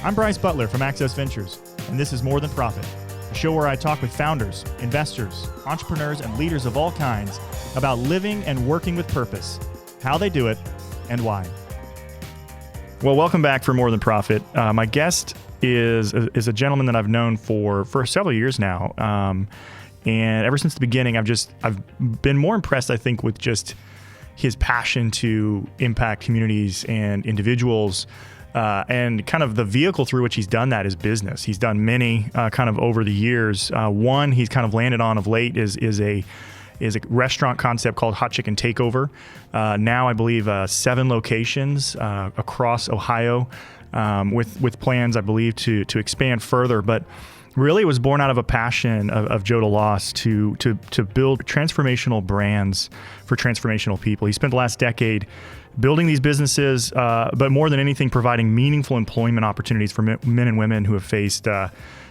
I'm Bryce Butler from Access Ventures, and this is More Than Profit, a show where I talk with founders, investors, entrepreneurs, and leaders of all kinds about living and working with purpose, how they do it, and why. Well, welcome back for More Than Profit. My guest is a gentleman that I've known for several years now, and ever since the beginning, I've been more impressed, I think, with just his passion to impact communities and individuals. And kind of the vehicle through which he's done that is business. He's done many kind of over the years. One he's kind of landed on of late is a restaurant concept called Hot Chicken Takeover. Now I believe 7 locations across Ohio, with plans I believe to expand further. But really it was born out of a passion of Joe DeLoss to build transformational brands for transformational people. He spent the last decade building these businesses, but more than anything, providing meaningful employment opportunities for men and women who have faced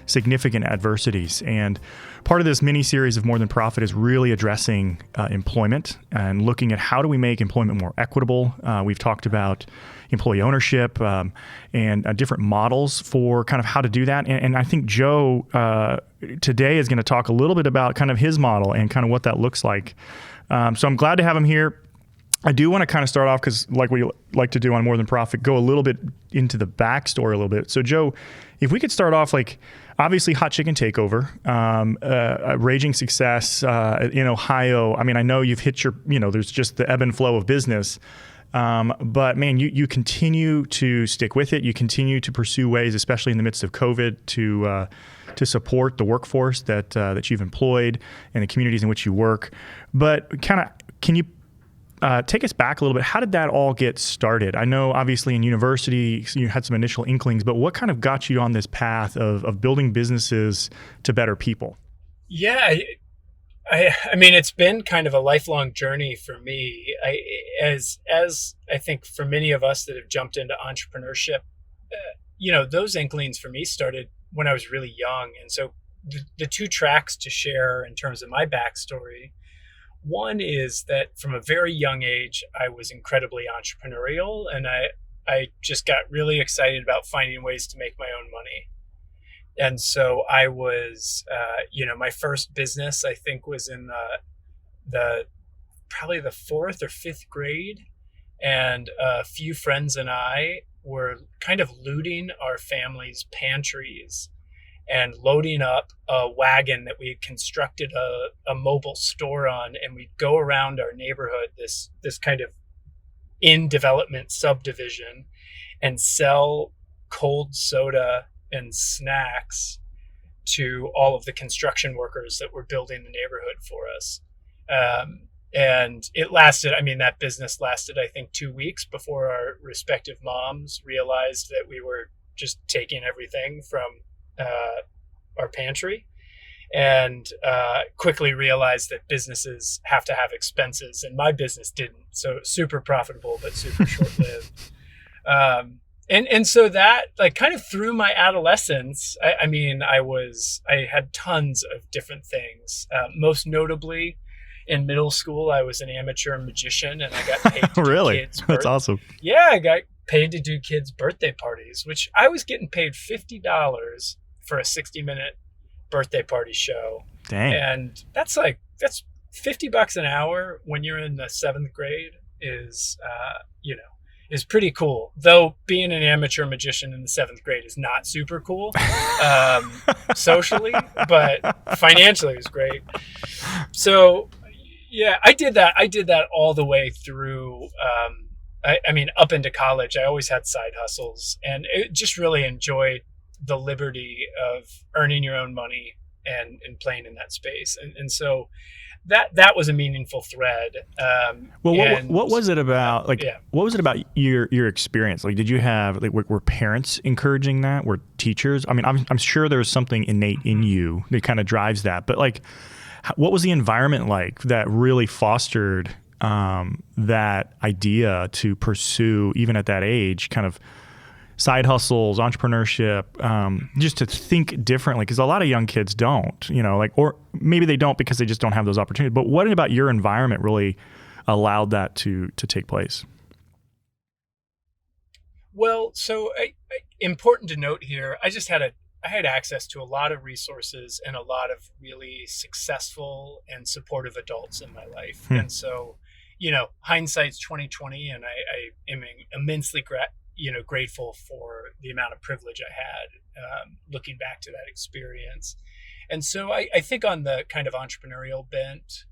significant adversities. And part of this mini series of More Than Profit is really addressing employment and looking at how do we make employment more equitable. We've talked about employee ownership and different models for kind of how to do that. And I think Joe today is going to talk a little bit about kind of his model and kind of what that looks like. So I'm glad to have him here. I do want to kind of start off because, like we like to do on More Than Profit, go a little bit into the backstory a little bit. So, Joe, if we could start off, like, obviously Hot Chicken Takeover, a raging success in Ohio. I mean, I know you've hit your, there's just the ebb and flow of business. But man, you continue to stick with it. You continue to pursue ways, especially in the midst of COVID, to support the workforce that you've employed and the communities in which you work. But can you take us back a little bit? How did that all get started? I know obviously in university you had some initial inklings, but what kind of got you on this path of building businesses to better people? Yeah, I mean, it's been kind of a lifelong journey for me. As I think for many of us that have jumped into entrepreneurship, those inklings for me started when I was really young. And so the 2 tracks to share in terms of my backstory. One is that from a very young age, I was incredibly entrepreneurial, and I just got really excited about finding ways to make my own money. And so I was, my first business, I think, was in probably the 4th or 5th grade. And a few friends and I were kind of looting our family's pantries and loading up a wagon that we had constructed a mobile store on, and we'd go around our neighborhood, this kind of in development subdivision, and sell cold soda and snacks to all of the construction workers that were building the neighborhood for us. And it lasted, that business lasted, I think, 2 weeks before our respective moms realized that we were just taking everything from our pantry, and quickly realized that businesses have to have expenses, and my business didn't. So super profitable, but super short-lived. And so that, like, kind of through my adolescence, I had tons of different things. Most notably, in middle school, I was an amateur magician, and I got paid to Really? do kids' That's awesome. Yeah, I got paid to do kids' birthday parties, which I was getting paid $50 for a 60-minute birthday party show. Dang. And that's $50 an hour when you're in the 7th grade is pretty cool. Though being an amateur magician in the 7th grade is not super cool socially, but financially it was great. So yeah, I did that all the way through up into college. I always had side hustles, and it just really enjoyed the liberty of earning your own money and playing in that space. And so that was a meaningful thread. What was it about? What was it about your experience? Like, did you have, were parents encouraging that? Were teachers? I'm sure there's something innate in you that kind of drives that, but what was the environment like that really fostered that idea to pursue, even at that age, kind of side hustles, entrepreneurship, just to think differently? Because a lot of young kids don't, or maybe they don't because they just don't have those opportunities. But what about your environment really allowed that to take place? Well, so important to note here, I had access to a lot of resources and a lot of really successful and supportive adults in my life. And so, hindsight's 2020, and I am immensely grateful for the amount of privilege I had looking back to that experience. And so I think on the kind of entrepreneurial bent,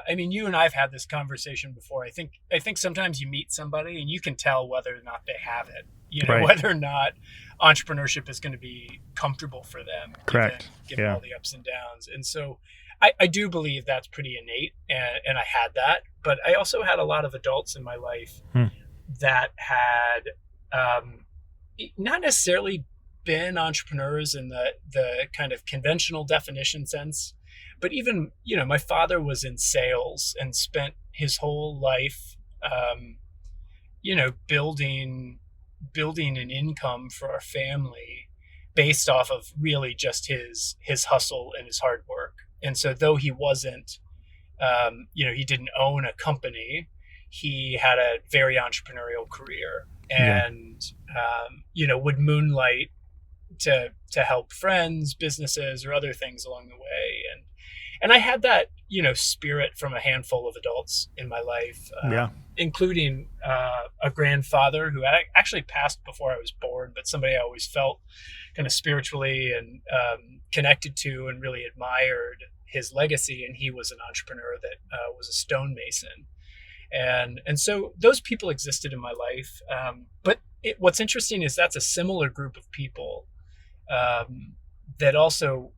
you and I've had this conversation before. I think sometimes you meet somebody and you can tell whether or not they have it, Right. whether or not entrepreneurship is going to be comfortable for them. Correct. Given all the ups and downs. And so I do believe that's pretty innate, and I had that, but I also had a lot of adults in my life that had not necessarily been entrepreneurs in the kind of conventional definition sense, but even, my father was in sales and spent his whole life, building an income for our family based off of really just his hustle and his hard work. And so though he wasn't, he didn't own a company, he had a very entrepreneurial career and, would moonlight to help friends, businesses, or other things along the way. And I had that, spirit from a handful of adults in my life, including a grandfather who actually passed before I was born, but somebody I always felt kind of spiritually and connected to and really admired his legacy. And he was an entrepreneur that was a stonemason. And so those people existed in my life. But what's interesting is that's a similar group of people that also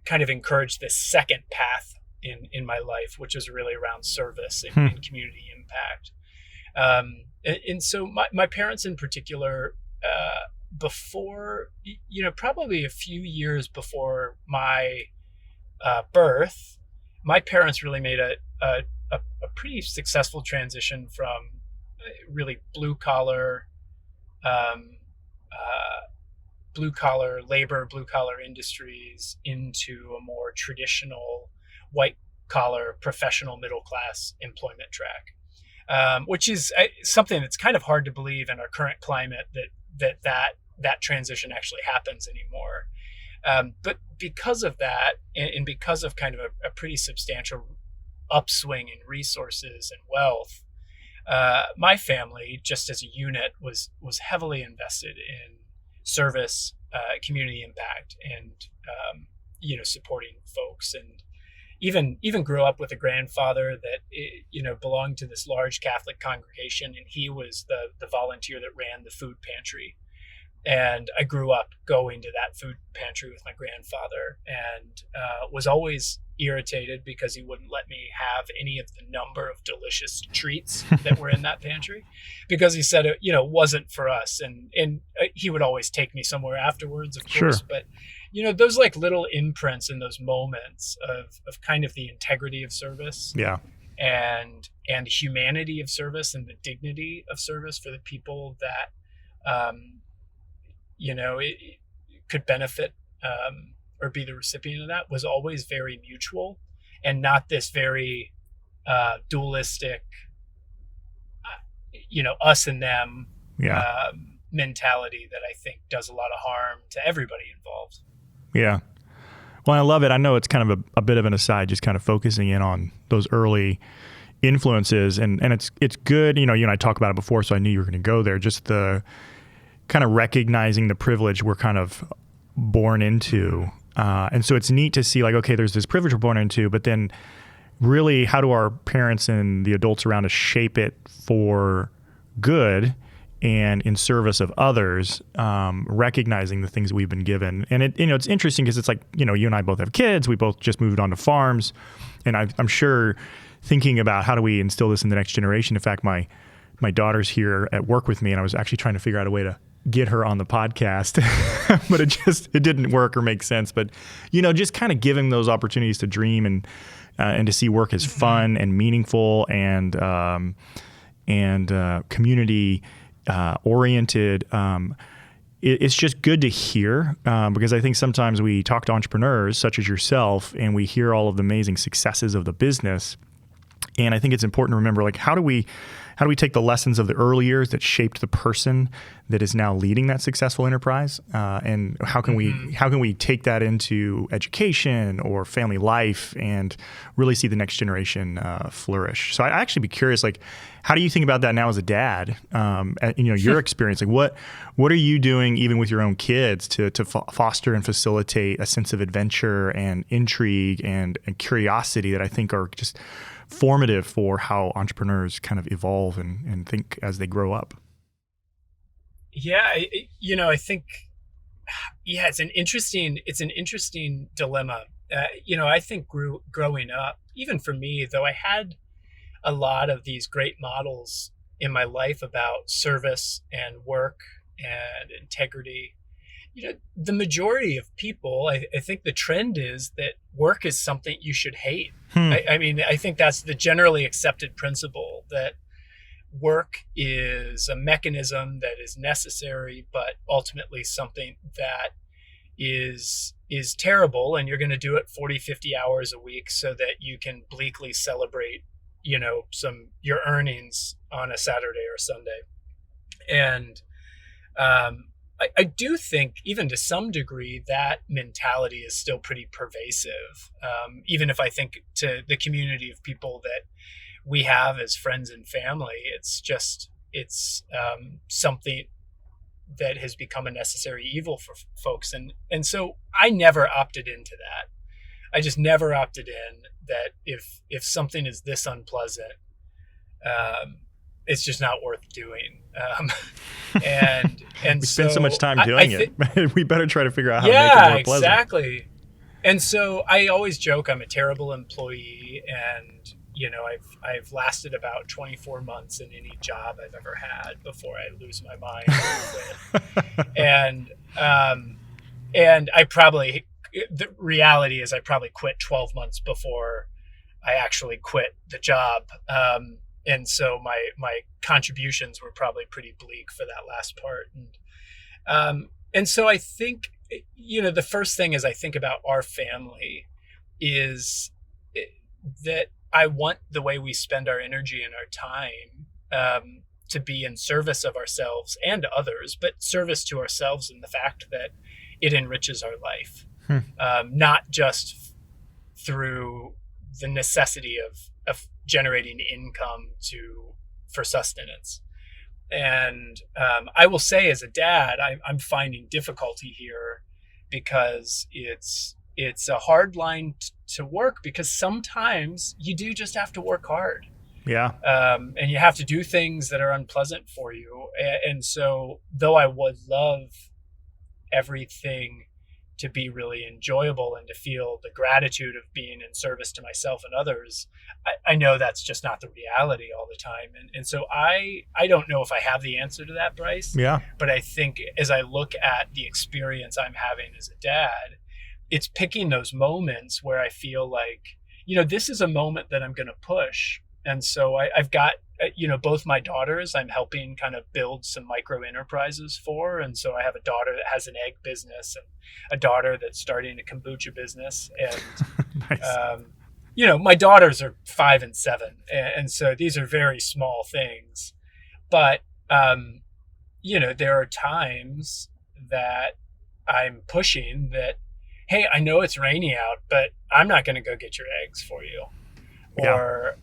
kind of encouraged this second path in my life, which is really around service and community impact. And so my parents in particular, before, probably a few years before my birth, my parents really made a pretty successful transition from really blue collar labor, blue collar industries into a more traditional white collar professional middle class employment track, which is something that's kind of hard to believe in our current climate that transition actually happens anymore. But because of that, and because of kind of a pretty substantial upswing in resources and wealth, my family, just as a unit, was heavily invested in service, community impact, and supporting folks, and even grew up with a grandfather that belonged to this large Catholic congregation, and he was the volunteer that ran the food pantry. And I grew up going to that food pantry with my grandfather, and was always irritated because he wouldn't let me have any of the number of delicious treats that were in that pantry, because he said it wasn't for us, and he would always take me somewhere afterwards, of course. But those like little imprints in those moments of kind of the integrity of service, and humanity of service, and the dignity of service for the people that it could benefit or be the recipient of, that was always very mutual, and not this very dualistic, us and them mentality that I think does a lot of harm to everybody involved. Yeah. Well, I love it. I know it's kind of a bit of an aside, just kind of focusing in on those early influences, and it's good. You and I talked about it before, so I knew you were going to go there. Just the kind of recognizing the privilege we're kind of born into. And so it's neat to see, like, okay, there's this privilege we're born into, but then really how do our parents and the adults around us shape it for good and in service of others, recognizing the things we've been given. And it's interesting because it's like, you and I both have kids. We both just moved on to farms. And I'm sure thinking about how do we instill this in the next generation. In fact, my daughter's here at work with me, and I was actually trying to figure out a way to get her on the podcast, but it didn't work or make sense. But, just kind of giving those opportunities to dream and to see work as fun and meaningful and community oriented. It's just good to hear, because I think sometimes we talk to entrepreneurs such as yourself and we hear all of the amazing successes of the business. And I think it's important to remember, like, how do we how do we take the lessons of the early years that shaped the person that is now leading that successful enterprise, and how can we take that into education or family life and really see the next generation flourish? So I'd actually be curious, like, how do you think about that now as a dad? Your experience, like what are you doing even with your own kids to foster and facilitate a sense of adventure and intrigue and curiosity that I think are just formative for how entrepreneurs kind of evolve and think as they grow up? Yeah, I think, it's an interesting dilemma. I think growing up, even for me, though I had a lot of these great models in my life about service and work and integrity, the majority of people, I think the trend is that work is something you should hate. I think that's the generally accepted principle, that work is a mechanism that is necessary, but ultimately something that is terrible, and you're going to do it 40, 50 hours a week so that you can bleakly celebrate, your earnings on a Saturday or Sunday. And I do think, even to some degree, that mentality is still pretty pervasive. Even if I think to the community of people that we have as friends and family, it's something that has become a necessary evil for folks. And so I never opted into that. I just never opted in that if something is this unpleasant, it's just not worth doing. And we spend so much time doing it. We better try to figure out how to make it more pleasant. Exactly. And so I always joke I'm a terrible employee, and I've lasted about 24 months in any job I've ever had before I lose my mind and quit. And the reality is I probably quit 12 months before I actually quit the job. And so my contributions were probably pretty bleak for that last part. And so I think, the first thing as I think about our family is that I want the way we spend our energy and our time to be in service of ourselves and others, but service to ourselves in the fact that it enriches our life, not just through the necessity of generating income for sustenance. And I will say, as a dad, I'm finding difficulty here because it's a hard line to work, because sometimes you do just have to work hard. Yeah. And you have to do things that are unpleasant for you. And so, though I would love everything to be really enjoyable and to feel the gratitude of being in service to myself and others, I know that's just not the reality all the time. And so I don't know if I have the answer to that, Bryce. Yeah. But I think as I look at the experience I'm having as a dad, it's picking those moments where I feel like, this is a moment that I'm going to push. And so I've got, both my daughters I'm helping kind of build some micro enterprises for. And so I have a daughter that has an egg business and a daughter that's starting a kombucha business. And, nice. My daughters are 5 and 7. And so these are very small things. But, there are times that I'm pushing that, hey, I know it's rainy out, but I'm not going to go get your eggs for you. Yeah. Or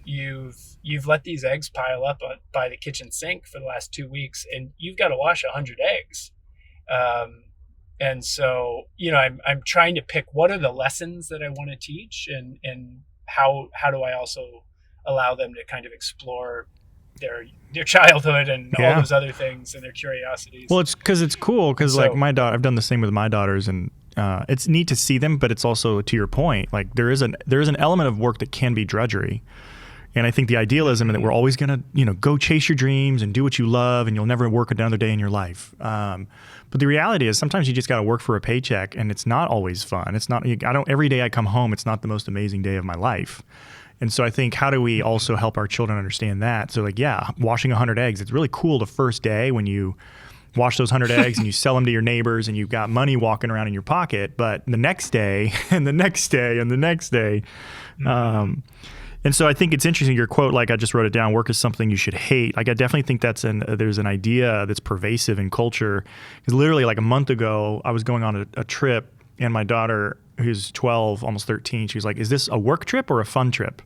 you've let these eggs pile up by the kitchen sink for the last 2 weeks, and you've got to wash 100 eggs. And so, I'm trying to pick what are the lessons that I want to teach, and how do I also allow them to kind of explore their childhood and all those other things and their curiosities. Well, it's because it's cool because like my daughter, I've done the same with my daughters, and it's neat to see them, but it's also, to your point, like there is an element of work that can be drudgery. And I think the idealism that we're always going to, go chase your dreams and do what you love, and you'll never work another day in your life. But the reality is sometimes you just got to work for a paycheck, and it's not always fun. It's not, every day I come home, it's not the most amazing day of my life. And so I think, how do we also help our children understand that? So like, washing 100 eggs, it's really cool the first day when you wash those 100 eggs and you sell them to your neighbors and you've got money walking around in your pocket. But the next day and the next day and the next day, And so I think it's interesting, your quote, like I just wrote it down, work is something you should hate. Like I definitely think there's an idea that's pervasive in culture. Because literally like a month ago, I was going on a trip, and my daughter, who's 12, almost 13, she was like, is this a work trip or a fun trip?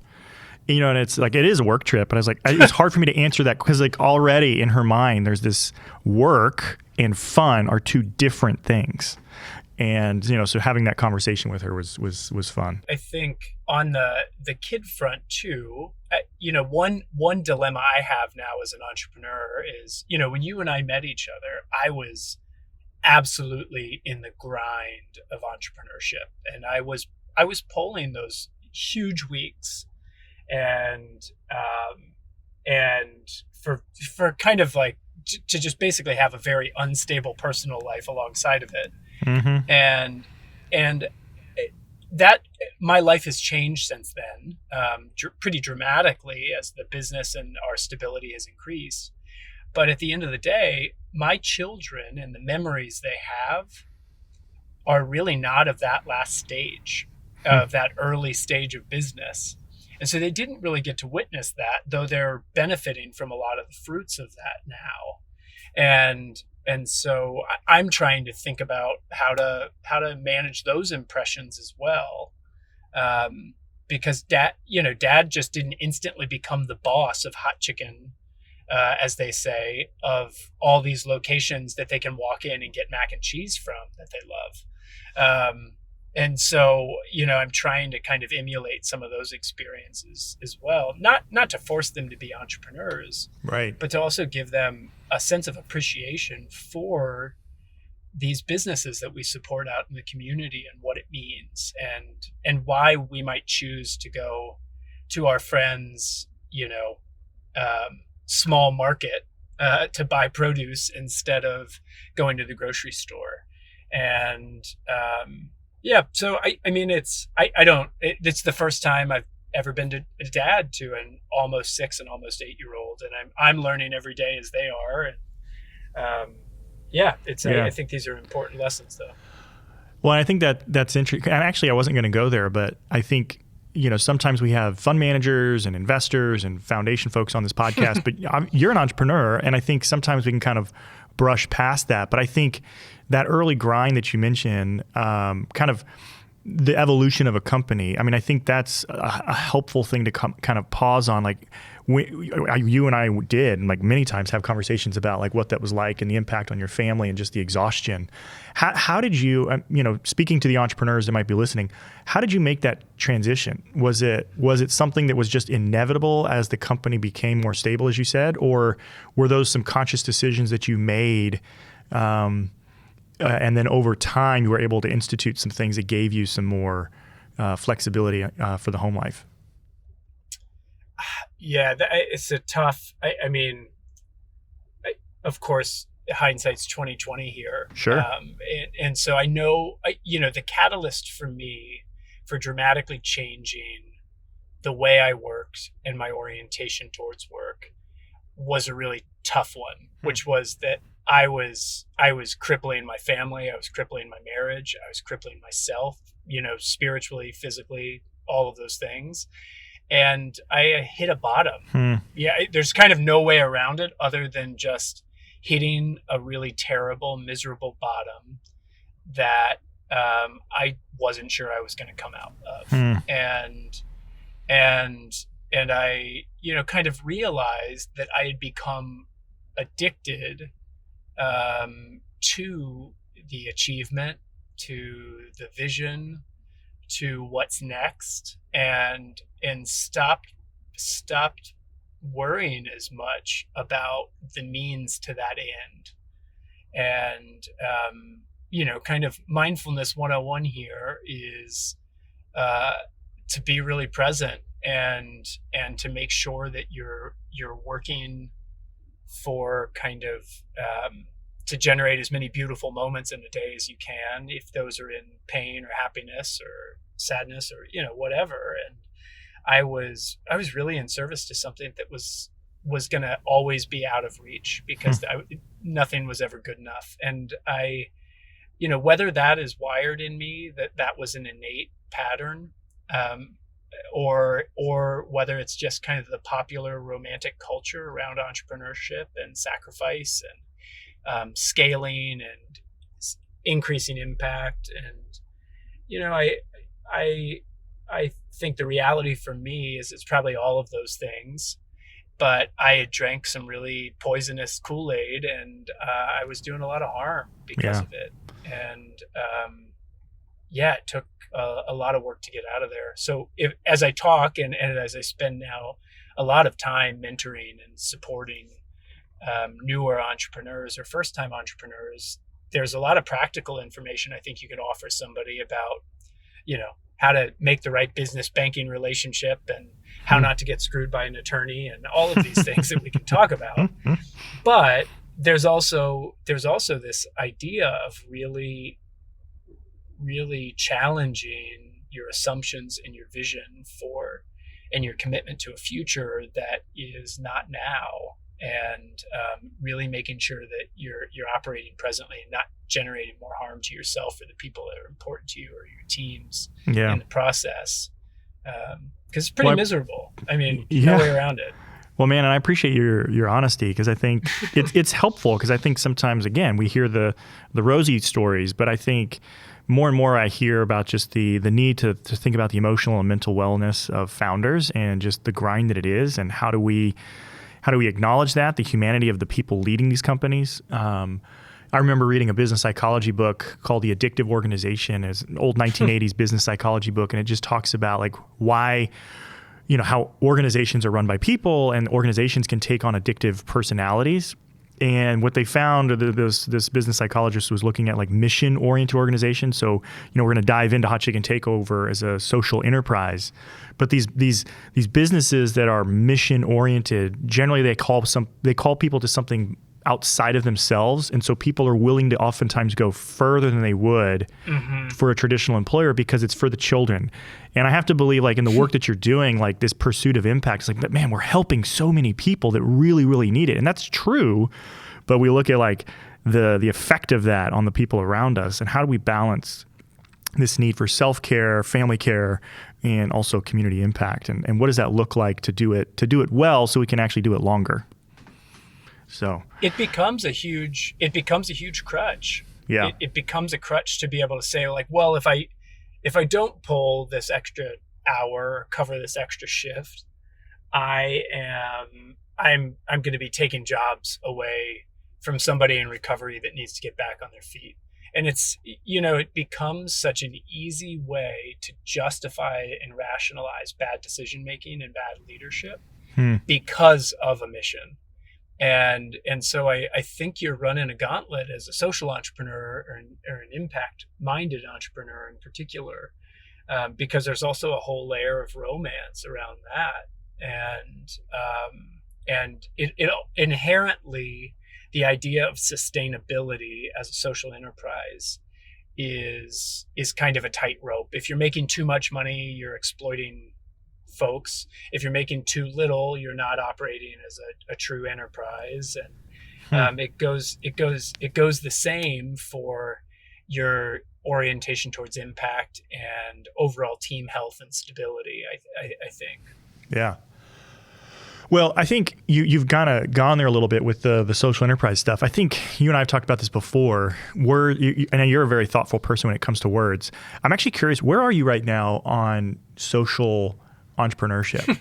You know, and it's like, it is a work trip. And I was like, it's hard for me to answer that because like already in her mind, there's this work and fun are two different things. And, you know, so having that conversation with her was fun. I think on the kid front too, you know, one dilemma I have now as an entrepreneur is, you know, when you and I met each other, I was absolutely in the grind of entrepreneurship, and I was pulling those huge weeks, and for kind of like to just basically have a very unstable personal life alongside of it. Mm-hmm. And that my life has changed since then, pretty dramatically as the business and our stability has increased. But at the end of the day, my children and the memories they have are really not of that last stage, of that early stage of business. And so they didn't really get to witness that, though they're benefiting from a lot of the fruits of that now. And so I'm trying to think about how to manage those impressions as well, because dad just didn't instantly become the boss of Hot Chicken, as they say, of all these locations that they can walk in and get mac and cheese from that they love. And so, you know, I'm trying to kind of emulate some of those experiences as well, not to force them to be entrepreneurs, right, but to also give them a sense of appreciation for these businesses that we support out in the community and what it means, and why we might choose to go to our friends, you know, small market to buy produce instead of going to the grocery store. And yeah, so I mean, it's the first time I've ever been a dad to an almost 6 and almost 8-year-old, and I'm learning every day as they are. And I think these are important lessons, though. Well, I think that's interesting. Actually, I wasn't going to go there, but I think, you know, sometimes we have fund managers and investors and foundation folks on this podcast, but you're an entrepreneur, and I think sometimes we can kind of brush past that. But I think that early grind that you mentioned, kind of the evolution of a company, I mean, I think that's a helpful thing to kind of pause on. Like you and I did, and like many times have conversations about like what that was like and the impact on your family and just the exhaustion. How did you, you know, speaking to the entrepreneurs that might be listening, how did you make that transition? Was it something that was just inevitable as the company became more stable, as you said, or were those some conscious decisions that you made, and then over time you were able to institute some things that gave you some more flexibility for the home life? Yeah, it's a tough. I mean, of course, hindsight's 20/20 here. Sure. And so I know, you know, the catalyst for me for dramatically changing the way I worked and my orientation towards work was a really tough one, which was that I was crippling my family, I was crippling my marriage, I was crippling myself, you know, spiritually, physically, all of those things. And I hit a bottom. Yeah, there's kind of no way around it other than just hitting a really terrible, miserable bottom that I wasn't sure I was going to come out of. And I, you know, kind of realized that I had become addicted to the achievement, to the vision, to what's next, and stopped worrying as much about the means to that end. And you know, kind of mindfulness 101 here is to be really present and to make sure that you're working for kind of to generate as many beautiful moments in a day as you can, if those are in pain or happiness or sadness or, you know, whatever. And I was really in service to something that was going to always be out of reach, because nothing was ever good enough. And I, you know, whether that is wired in me, that was an innate pattern, or whether it's just kind of the popular romantic culture around entrepreneurship and sacrifice and scaling and increasing impact. And I think the reality for me is it's probably all of those things. But I had drank some really poisonous Kool-Aid, and I was doing a lot of harm because of it. And it took a lot of work to get out of there. So as I talk and as I spend now a lot of time mentoring and supporting newer entrepreneurs or first-time entrepreneurs, there's a lot of practical information I think you can offer somebody about, how to make the right business banking relationship and how not to get screwed by an attorney and all of these things that we can talk about. But there's also this idea of really, really challenging your assumptions and your vision and your commitment to a future that is not now, and really making sure that you're operating presently and not generating more harm to yourself or the people that are important to you or your teams in the process. Because it's pretty miserable. I mean, no way around it. Well, man, and I appreciate your honesty, because I think it's helpful, because I think sometimes, again, we hear the rosy stories, but I think more and more I hear about just the need to think about the emotional and mental wellness of founders and just the grind that it is, and how do we acknowledge that, the humanity of the people leading these companies. I remember reading a business psychology book called The Addictive Organization. It's an old 1980s business psychology book, and it just talks about like why, how organizations are run by people, and organizations can take on addictive personalities. And what they found, this business psychologist was looking at like mission-oriented organizations. So, we're going to dive into Hot Chicken Takeover as a social enterprise. But these businesses that are mission-oriented, generally they call people to something outside of themselves, and so people are willing to oftentimes go further than they would for a traditional employer, because it's for the children. And I have to believe, like, in the work that you're doing, like this pursuit of impact, it's like, but man, we're helping so many people that really, really need it. And that's true, but we look at like the effect of that on the people around us, and how do we balance this need for self-care, family care, and also community impact, and what does that look like to do it well, so we can actually do it longer. So it becomes a huge crutch. Yeah. It becomes a crutch to be able to say, like, well, if I don't pull this extra hour, cover this extra shift, I'm going to be taking jobs away from somebody in recovery that needs to get back on their feet. And it's, it becomes such an easy way to justify and rationalize bad decision making and bad leadership because of a mission. And so I think you're running a gauntlet as a social entrepreneur or an impact-minded entrepreneur in particular, because there's also a whole layer of romance around that. And it inherently, the idea of sustainability as a social enterprise is kind of a tightrope. If you're making too much money, you're exploiting folks. If you're making too little, you're not operating as a true enterprise. And it goes the same for your orientation towards impact and overall team health and stability, I think. Yeah. Well, I think you've kind of gone there a little bit with the social enterprise stuff. I think you and I have talked about this before. And you're a very thoughtful person when it comes to words. I'm actually curious, where are you right now on social entrepreneurship?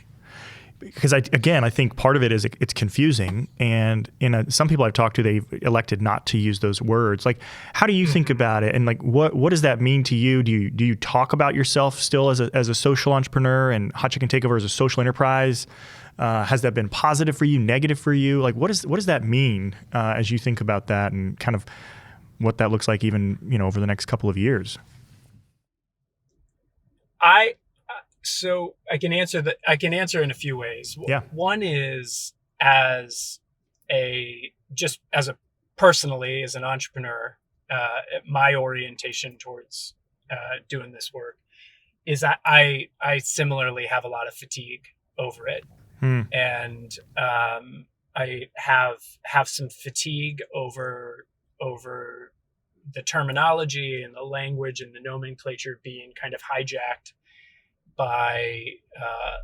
Because I think part of it is it's confusing, and some people I've talked to, they've elected not to use those words. Like, how do you think about it, and like what does that mean to you? Do you talk about yourself still as a social entrepreneur, and Hot Chicken Takeover as a social enterprise? Has that been positive for you, negative for you? Like, what does that mean as you think about that, and kind of what that looks like even over the next couple of years? So I can answer in a few ways. Yeah. One is personally as an entrepreneur, my orientation towards doing this work is that I similarly have a lot of fatigue over it. And I have some fatigue over the terminology and the language and the nomenclature being kind of hijacked by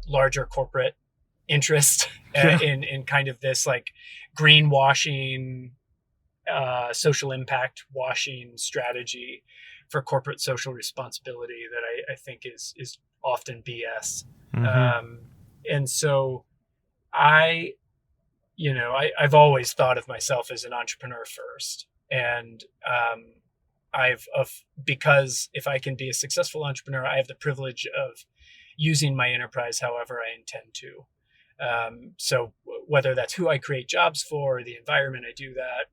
larger corporate interest in kind of this like greenwashing, social impact washing strategy for corporate social responsibility that I think is often BS. And so I've always thought of myself as an entrepreneur first. And because if I can be a successful entrepreneur, I have the privilege of using my enterprise however I intend to. So whether that's who I create jobs for, or the environment I do that,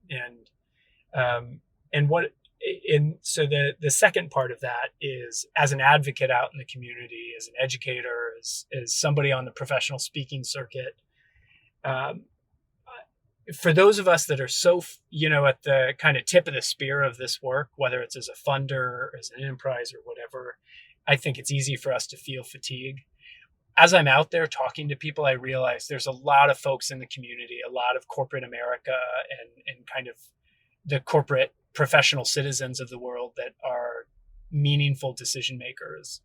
so the second part of that is, as an advocate out in the community, as an educator, as somebody on the professional speaking circuit, for those of us that are so, at the kind of tip of the spear of this work, whether it's as a funder or as an enterprise or whatever, I think it's easy for us to feel fatigue. As I'm out there talking to people, I realize there's a lot of folks in the community, a lot of corporate America and kind of the corporate professional citizens of the world that are meaningful decision makers,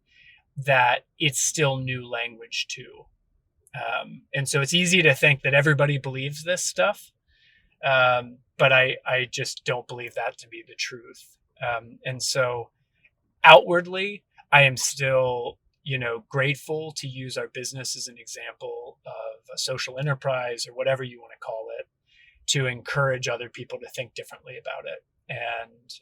that it's still new language too. And so it's easy to think that everybody believes this stuff. But I just don't believe that to be the truth. And so outwardly, I am still, grateful to use our business as an example of a social enterprise, or whatever you want to call it, to encourage other people to think differently about it. And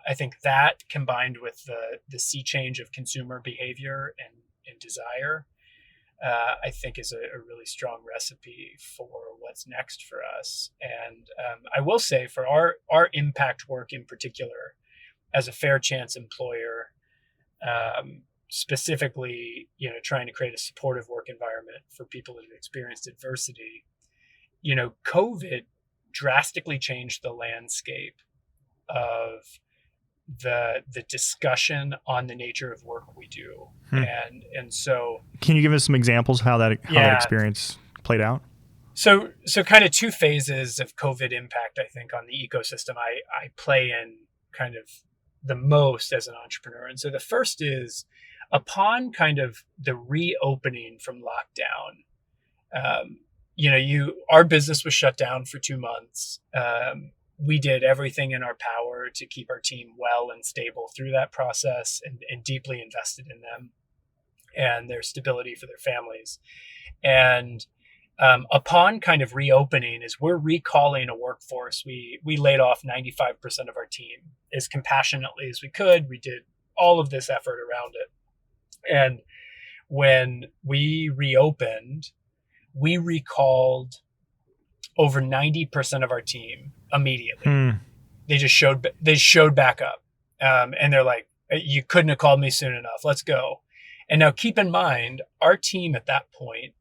I think that, combined with the sea change of consumer behavior and desire, I think is a really strong recipe for what's next for us. And I will say, for our impact work in particular, as a fair chance employer, specifically, trying to create a supportive work environment for people that have experienced adversity, COVID drastically changed the landscape of the discussion on the nature of work we do. And so, can you give us some examples how that experience played out? So kind of two phases of COVID impact, I think, on the ecosystem I play in kind of the most as an entrepreneur. And so the first is, upon kind of the reopening from lockdown, our business was shut down for 2 months. We did everything in our power to keep our team well and stable through that process, and deeply invested in them and their stability for their families. And upon kind of reopening, as we're recalling a workforce, we laid off 95% of our team as compassionately as we could. We did all of this effort around it. And when we reopened, we recalled over 90% of our team immediately. They showed back up. And they're like, you couldn't have called me soon enough. Let's go. And now keep in mind, our team at that point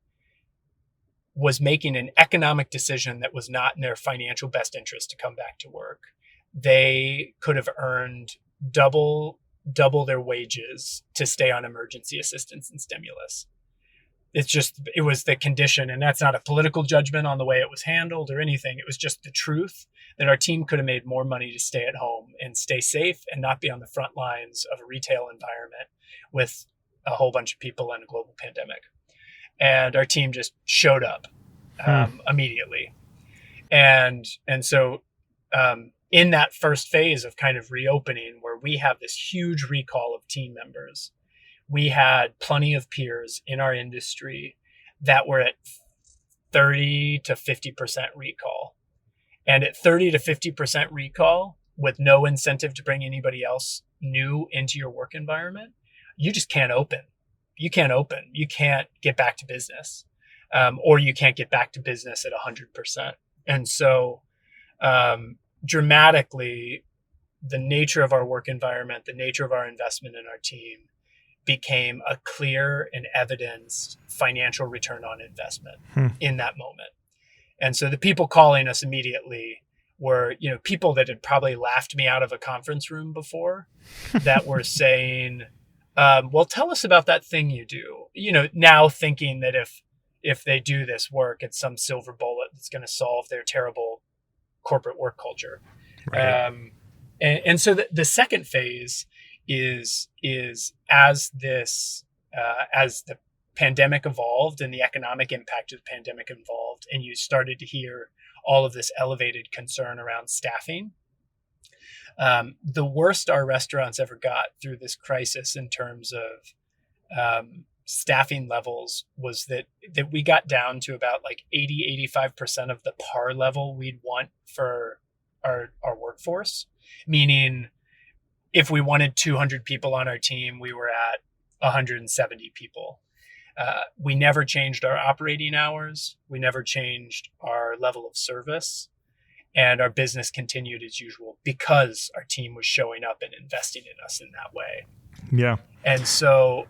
was making an economic decision that was not in their financial best interest to come back to work. They could have earned double their wages to stay on emergency assistance and stimulus. It was the condition, and that's not a political judgment on the way it was handled or anything. It was just the truth that our team could have made more money to stay at home and stay safe and not be on the front lines of a retail environment with a whole bunch of people in a global pandemic. And our team just showed up immediately. And so in that first phase of kind of reopening, where we have this huge recall of team members, we had plenty of peers in our industry that were at 30 to 50% recall. And at 30 to 50% recall, with no incentive to bring anybody else new into your work environment, you just can't open. You can't open. You can't get back to business, or you can't get back to business at 100%. And so dramatically, the nature of our work environment, the nature of our investment in our team, became a clear and evidenced financial return on investment in that moment. And so the people calling us immediately were, people that had probably laughed me out of a conference room before, that were saying, well, tell us about that thing you do, now thinking that if they do this work, it's some silver bullet that's going to solve their terrible corporate work culture. Right. And so the second phase is as this as the pandemic evolved and the economic impact of the pandemic evolved, and you started to hear all of this elevated concern around staffing. The worst our restaurants ever got through this crisis in terms of staffing levels was that we got down to about like 85% of the par level we'd want for our workforce, meaning if we wanted 200 people on our team, we were at 170 people. We never changed our operating hours. We never changed our level of service. And our business continued as usual because our team was showing up and investing in us in that way. Yeah. And so,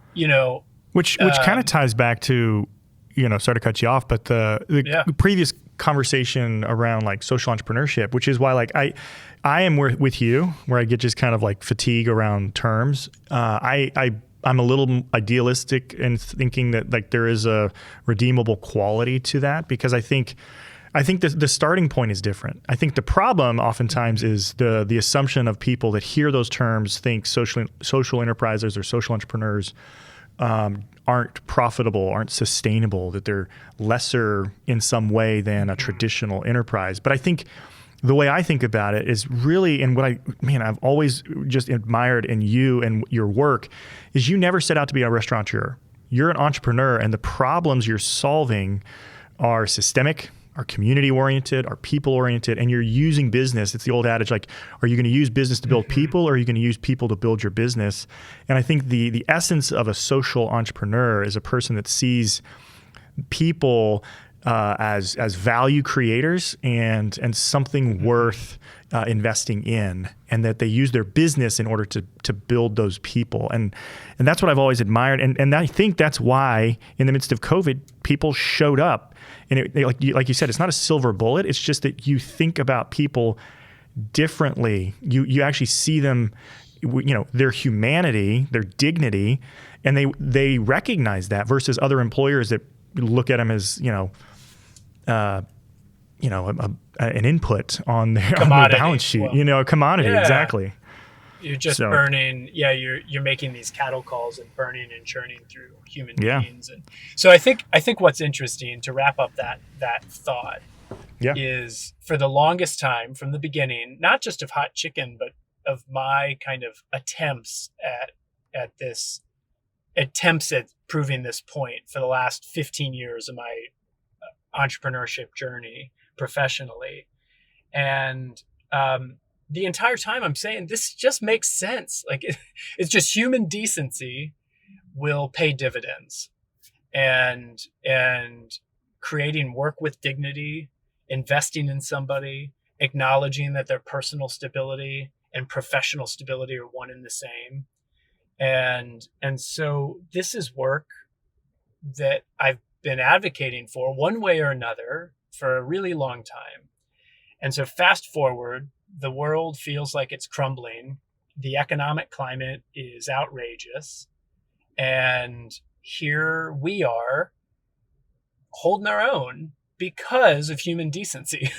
which kind of ties back to, sorry to cut you off, but the previous conversation around like social entrepreneurship, which is why like I am with you where I get just kind of like fatigue around terms. I'm a little idealistic in thinking that like there is a redeemable quality to that, because I think the starting point is different. I think the problem oftentimes is the assumption of people that hear those terms think social enterprises or social entrepreneurs aren't profitable, aren't sustainable, that they're lesser in some way than a traditional enterprise. But I think the way I think about it is really, and what I've always just admired in you and your work is you never set out to be a restaurateur. You're an entrepreneur, and the problems you're solving are systemic, are community-oriented, are people-oriented, and you're using business. It's the old adage, like, are you going to use business to build people, or are you going to use people to build your business? And I think the essence of a social entrepreneur is a person that sees people as value creators and something worth investing in, and that they use their business in order to build those people. And that's what I've always admired. And I think that's why in the midst of COVID, people showed up. And like you said, it's not a silver bullet. It's just that you think about people differently. You actually see them, their humanity, their dignity, and they recognize that versus other employers that look at them as, an input on their balance sheet, a commodity. Yeah. Exactly. You're just burning. Yeah. You're making these cattle calls and burning and churning through human beings. And so I think what's interesting, to wrap up that thought, is for the longest time from the beginning, not just of Hot Chicken, but of my kind of attempts at proving this point for the last 15 years of my entrepreneurship journey professionally. And the entire time I'm saying this just makes sense. Like it's just human decency will pay dividends, and creating work with dignity, investing in somebody, acknowledging that their personal stability and professional stability are one and the same. And so this is work that I've been advocating for one way or another for a really long time. And so fast forward, the world feels like it's crumbling. The economic climate is outrageous. And here we are holding our own because of human decency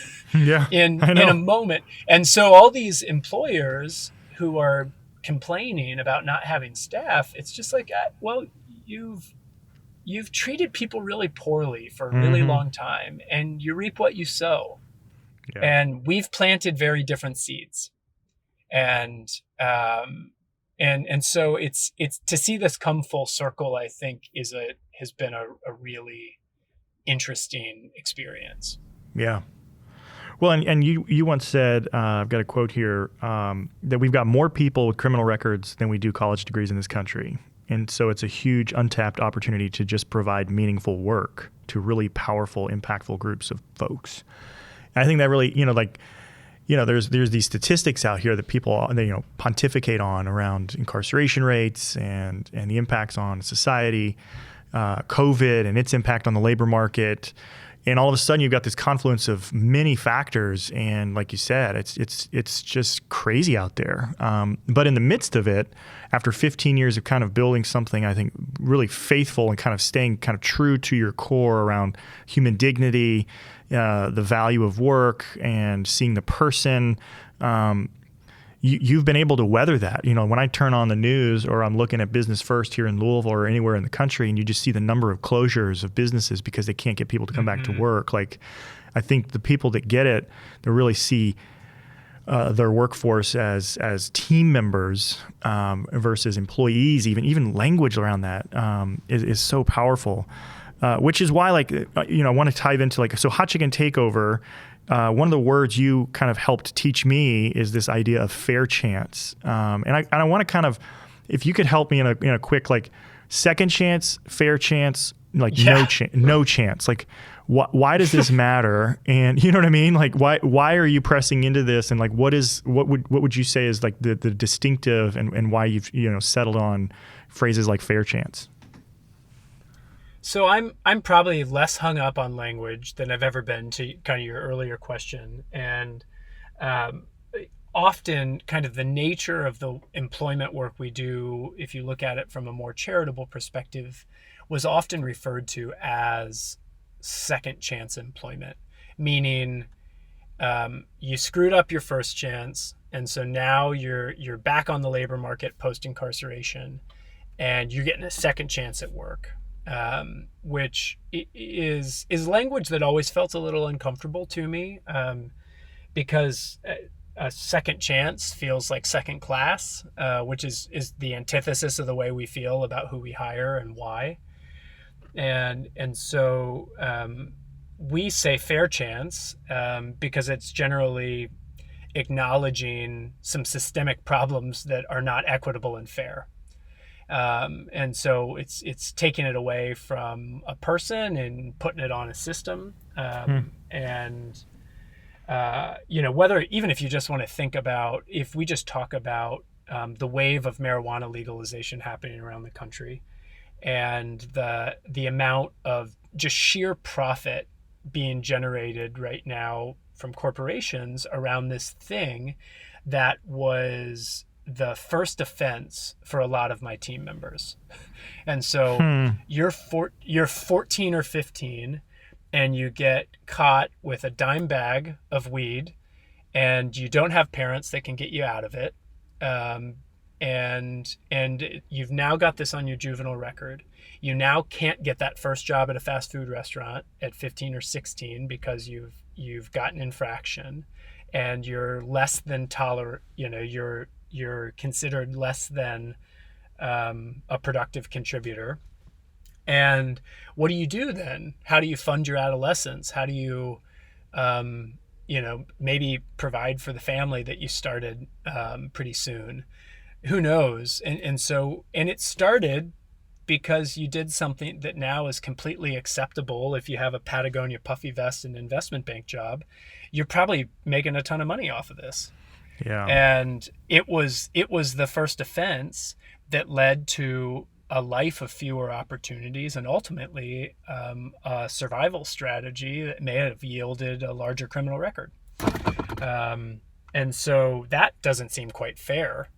in a moment. And so all these employers who are complaining about not having staff, it's just like, well, you've treated people really poorly for a really long time, and you reap what you sow. Yeah. And we've planted very different seeds. And so it's to see this come full circle, I think has been a really interesting experience. Yeah. Well, and you once said, I've got a quote here, that we've got more people with criminal records than we do college degrees in this country. And so it's a huge untapped opportunity to just provide meaningful work to really powerful, impactful groups of folks. And I think that really, there's these statistics out here that people, pontificate on around incarceration rates and the impacts on society, COVID and its impact on the labor market. And all of a sudden you've got this confluence of many factors. And like you said, it's just crazy out there. But in the midst of it, after 15 years of kind of building something, I think really faithful and kind of staying kind of true to your core around human dignity, the value of work and seeing the person, you've been able to weather that. When I turn on the news or I'm looking at Business First here in Louisville or anywhere in the country, and you just see the number of closures of businesses because they can't get people to come back to work. Like, I think the people that get it, they really see their workforce as team members versus employees. Even language around that is so powerful, which is why, like, I want to dive into, like, so Hot Chicken Takeover. One of the words you kind of helped teach me is this idea of fair chance. And I want to kind of, if you could help me in a quick, like, second chance, fair chance, like no chance. Like, why does this matter? And you know what I mean? Like, why are you pressing into this? And like, what would you say is like the distinctive and why you've, settled on phrases like fair chance? So I'm probably less hung up on language than I've ever been, to kind of your earlier question. And often kind of the nature of the employment work we do, if you look at it from a more charitable perspective, was often referred to as second chance employment, meaning you screwed up your first chance, and so now you're back on the labor market post-incarceration, and you're getting a second chance at work. Which is language that always felt a little uncomfortable to me, because a second chance feels like second class, which is the antithesis of the way we feel about who we hire and why. And so we say fair chance because it's generally acknowledging some systemic problems that are not equitable and fair. And so it's taking it away from a person and putting it on a system. And, whether, even if you just want to think about, if we just talk about the wave of marijuana legalization happening around the country and the amount of just sheer profit being generated right now from corporations around this thing that was the first offense for a lot of my team members. And so you're 14 or 15 and you get caught with a dime bag of weed and you don't have parents that can get you out of it. And you've now got this on your juvenile record. You now can't get that first job at a fast food restaurant at 15 or 16 because you've got an infraction, and you're less than tolerant, you're considered less than a productive contributor. And what do you do then? How do you fund your adolescence? How do you, maybe provide for the family that you started pretty soon? Who knows? And it started because you did something that now is completely acceptable. If you have a Patagonia puffy vest and investment bank job, you're probably making a ton of money off of this. Yeah. And it was the first offense that led to a life of fewer opportunities and ultimately a survival strategy that may have yielded a larger criminal record. And so that doesn't seem quite fair.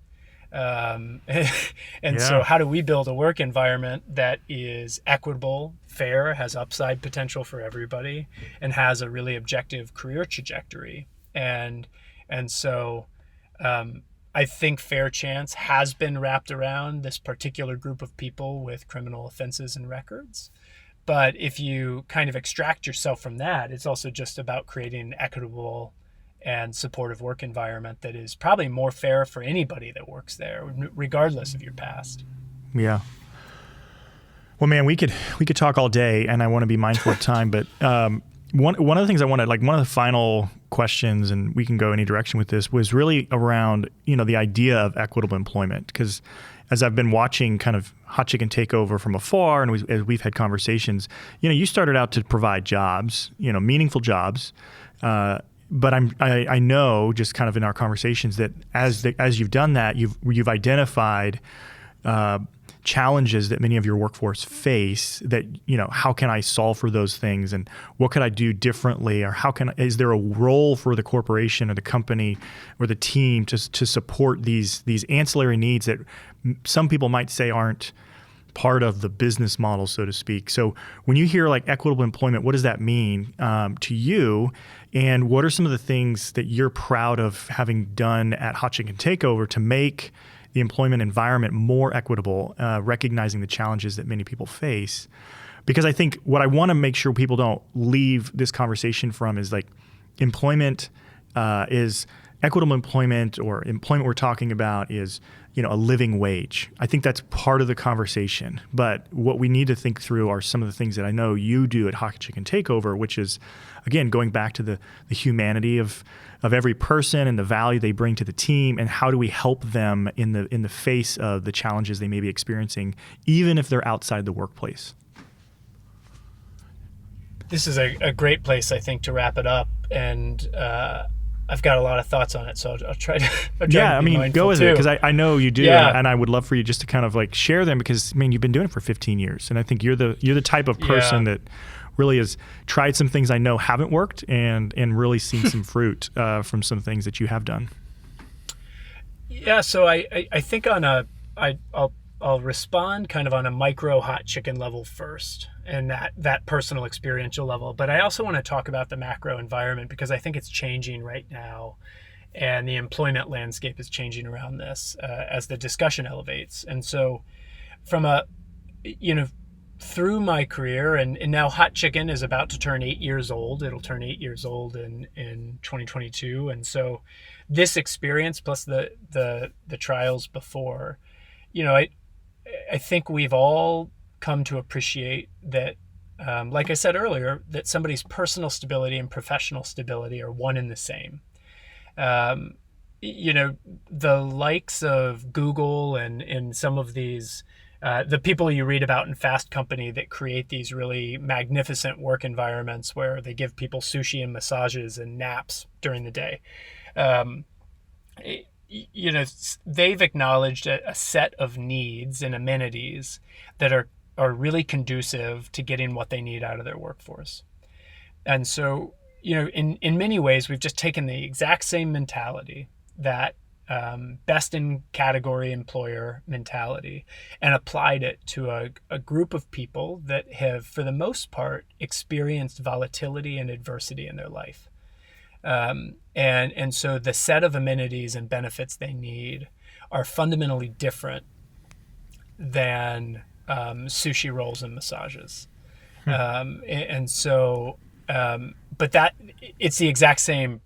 So how do we build a work environment that is equitable, fair, has upside potential for everybody, and has a really objective career trajectory? And so I think fair chance has been wrapped around this particular group of people with criminal offenses and records. But if you kind of extract yourself from that, it's also just about creating an equitable and supportive work environment that is probably more fair for anybody that works there, regardless of your past. Yeah. Well, man, we could talk all day, and I want to be mindful of time, but one of the things I wanted, like one of the final questions, and we can go any direction with this, was really around, the idea of equitable employment. Because as I've been watching kind of Hot Chicken Takeover from afar, and as we've had conversations, you started out to provide jobs, meaningful jobs. But I know, just kind of in our conversations, that as you've done that, you've identified challenges that many of your workforce face. That how can I solve for those things, and what could I do differently, or is there a role for the corporation or the company or the team to support these ancillary needs that some people might say aren't part of the business model, so to speak. So when you hear like equitable employment, what does that mean to you? And what are some of the things that you're proud of having done at Hot Chicken Takeover to make the employment environment more equitable, recognizing the challenges that many people face? Because I think what I want to make sure people don't leave this conversation from is like employment is equitable employment, or employment we're talking about is, a living wage. I think that's part of the conversation. But what we need to think through are some of the things that I know you do at Hot Chicken Takeover, which is, again, going back to the humanity of every person and the value they bring to the team, and how do we help them in the face of the challenges they may be experiencing, even if they're outside the workplace. This is a great place, I think, to wrap it up. And I've got a lot of thoughts on it, so I'll try to. Go with it, because I know you do, Yeah. and I would love for you just to kind of like share them, because you've been doing it for 15 years, and I think you're the type of person that really has tried some things I know haven't worked, and really seen some fruit from some things that you have done. Yeah, so I think I'll respond kind of on a micro hot chicken level first, and that personal experiential level. But I also want to talk about the macro environment, because I think it's changing right now, and the employment landscape is changing around this as the discussion elevates. And so from through my career, and now Hot Chicken is about to turn 8 years old. It'll turn 8 years old in 2022. And so this experience plus the trials before, I think we've all come to appreciate that, like I said earlier, that somebody's personal stability and professional stability are one and the same. The likes of Google and some of these, the people you read about in Fast Company that create these really magnificent work environments where they give people sushi and massages and naps during the day. They've acknowledged a set of needs and amenities that are really conducive to getting what they need out of their workforce. And so, in many ways, we've just taken the exact same mentality, that best in category employer mentality, and applied it to a group of people that have, for the most part, experienced volatility and adversity in their life. And so the set of amenities and benefits they need are fundamentally different than sushi rolls and massages. But that it's the exact same.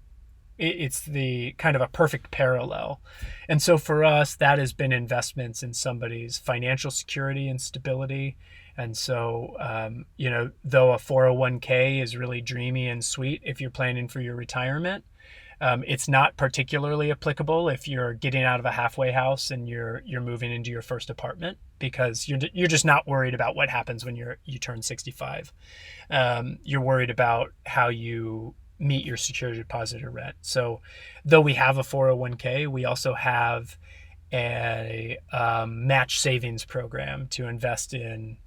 It's the kind of a perfect parallel. And so for us, that has been investments in somebody's financial security and stability. And so, though a 401k is really dreamy and sweet if you're planning for your retirement, it's not particularly applicable if you're getting out of a halfway house and you're moving into your first apartment, because you're just not worried about what happens when you turn 65. You're worried about how you meet your security deposit or rent. So though we have a 401k, we also have a match savings program to invest in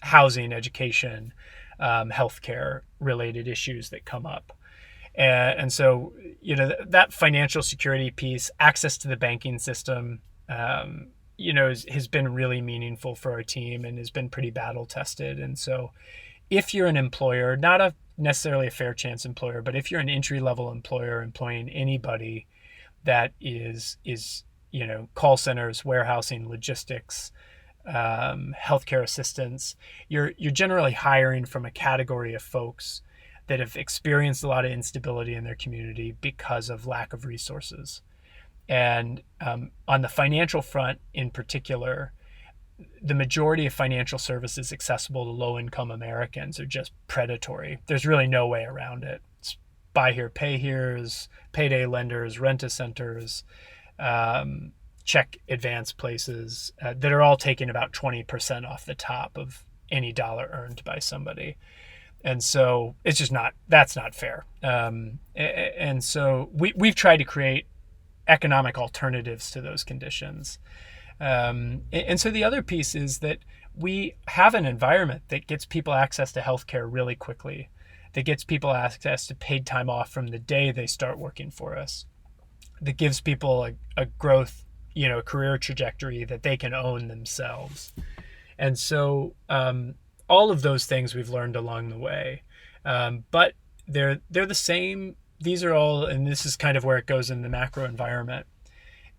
housing, education, healthcare related issues that come up. And so, that financial security piece, access to the banking system, has been really meaningful for our team and has been pretty battle tested. And so if you're an employer, not necessarily a fair chance employer, but if you're an entry level employer employing anybody that is call centers, warehousing, logistics, healthcare assistants, you're generally hiring from a category of folks that have experienced a lot of instability in their community because of lack of resources. And on the financial front in particular, the majority of financial services accessible to low-income Americans are just predatory. There's really no way around it. It's buy here, pay here's, payday lenders, rent-a-centers, check advance places that are all taking about 20% off the top of any dollar earned by somebody. And so it's just that's not fair. And so we've tried to create economic alternatives to those conditions. And so the other piece is that we have an environment that gets people access to healthcare really quickly, that gets people access to paid time off from the day they start working for us, that gives people a growth career trajectory that they can own themselves. And so all of those things we've learned along the way, but they're the same. These are all, and this is kind of where it goes in the macro environment.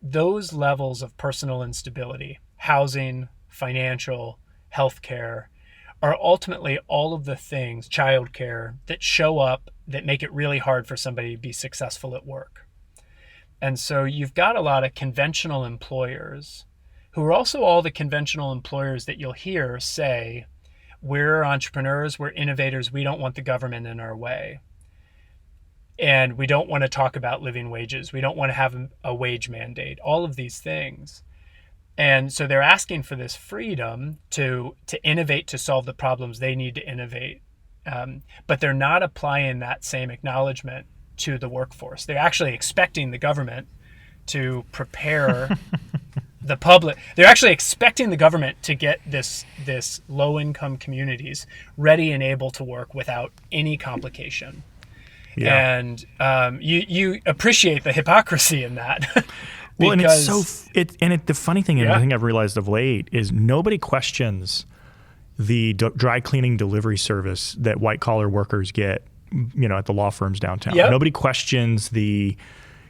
Those levels of personal instability, housing, financial, healthcare, are ultimately all of the things, childcare, that show up that make it really hard for somebody to be successful at work. And so you've got a lot of conventional employers who are also all the conventional employers that you'll hear say, we're entrepreneurs, we're innovators, we don't want the government in our way. And we don't want to talk about living wages. We don't want to have a wage mandate, all of these things. And so they're asking for this freedom to innovate, to solve the problems they need to innovate. But they're not applying that same acknowledgement to the workforce. They're actually expecting the government to prepare the public. They're actually expecting the government to get this low-income communities ready and able to work without any complication. Yeah. And you appreciate the hypocrisy in that. Well, and the funny thing, and I think I've realized of late, is nobody questions the dry cleaning delivery service that white collar workers get, at the law firms downtown. Yep. Nobody questions the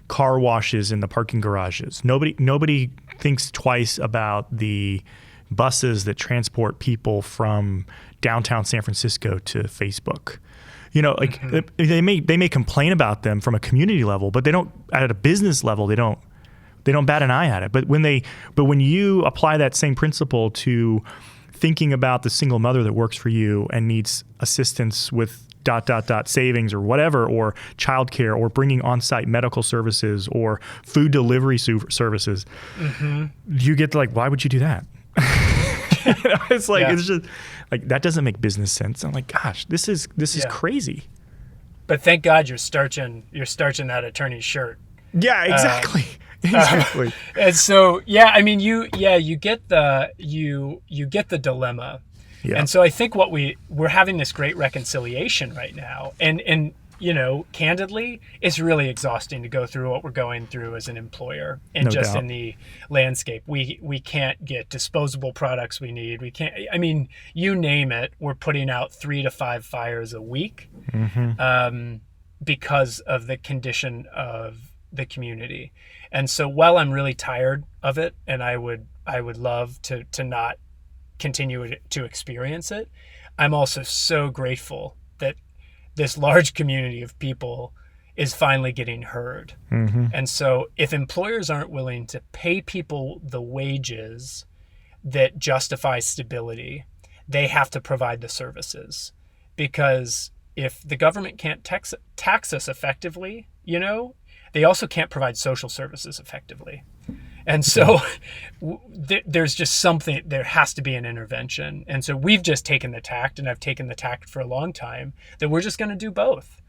car washes in the parking garages. Nobody thinks twice about the buses that transport people from downtown San Francisco to Facebook. They may complain about them from a community level, but they don't, at a business level, they don't bat an eye at it. But when you apply that same principle to thinking about the single mother that works for you and needs assistance with ... savings or whatever, or childcare, or bringing on-site medical services or food delivery services, you get to why would you do that? It's just like, that doesn't make business sense. I'm like, gosh, this is crazy. But thank God you're starching that attorney's shirt. Yeah, exactly. Exactly. And so, you get the dilemma. Yeah. And so I think we're having this great reconciliation right now. And candidly, it's really exhausting to go through what we're going through as an employer and in the landscape. We can't get disposable products we need. We can't, you name it, we're putting out 3 to 5 fires a week because of the condition of the community. And so while I'm really tired of it, and I would love to not continue to experience it, I'm also so grateful that this large community of people is finally getting heard. And so if employers aren't willing to pay people the wages that justify stability, they have to provide the services. Because if the government can't tax us effectively, they also can't provide social services effectively. And so there's just something, there has to be an intervention. And so we've just taken the tact, and I've taken the tact for a long time, that we're just going to do both.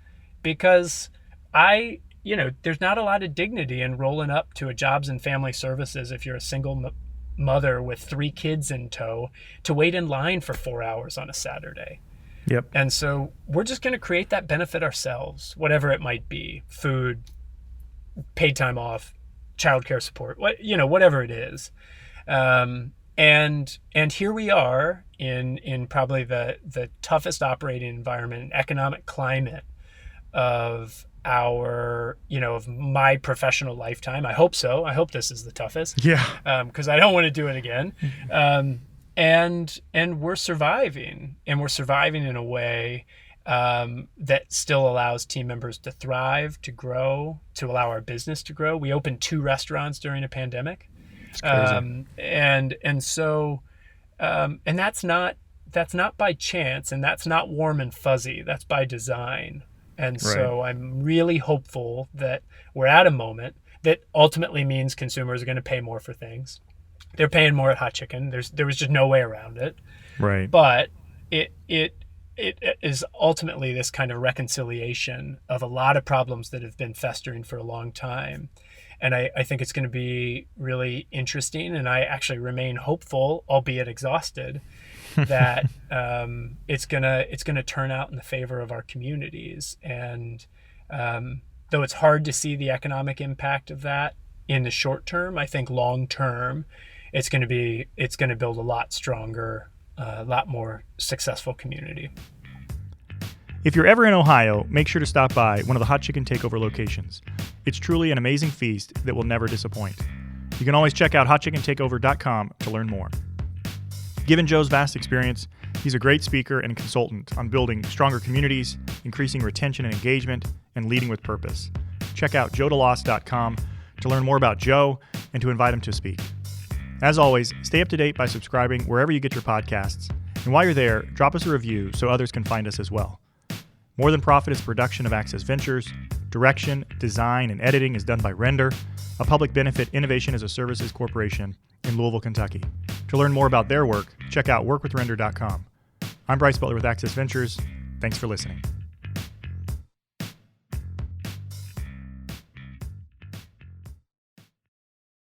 Because there's not a lot of dignity in rolling up to a jobs and family services if you're a single mother with 3 kids in tow to wait in line for 4 hours on a Saturday. Yep. And so we're just going to create that benefit ourselves, whatever it might be: food, paid time off, childcare support, whatever it is. And here we are in probably the toughest operating environment and economic climate of of my professional lifetime. I hope so. I hope this is the toughest. Yeah. Because I don't want to do it again. And we're surviving, in a way that still allows team members to thrive, to grow, to allow our business to grow. We opened 2 restaurants during a pandemic. It's crazy. And that's not by chance, and that's not warm and fuzzy. That's by design. And so I'm really hopeful that we're at a moment that ultimately means consumers are going to pay more for things. They're paying more at Hot Chicken. There was just no way around it. Right. But it is ultimately this kind of reconciliation of a lot of problems that have been festering for a long time. And I think it's going to be really interesting, and I actually remain hopeful, albeit exhausted, that it's gonna turn out in the favor of our communities. And though it's hard to see the economic impact of that in the short term. I think long term, it's going to build a lot stronger, a lot more successful community. If you're ever in Ohio, make sure to stop by one of the Hot Chicken Takeover locations. It's truly an amazing feast that will never disappoint. You can always check out hotchickentakeover.com to learn more. Given Joe's vast experience, he's a great speaker and consultant on building stronger communities, increasing retention and engagement, and leading with purpose. Check out joedeloss.com to learn more about Joe and to invite him to speak. As always, stay up to date by subscribing wherever you get your podcasts. And while you're there, drop us a review so others can find us as well. More Than Profit is a production of Access Ventures. Direction, design, and editing is done by Render, a public benefit innovation as a services corporation in Louisville, Kentucky. To learn more about their work, check out workwithrender.com. I'm Bryce Butler with Access Ventures. Thanks for listening.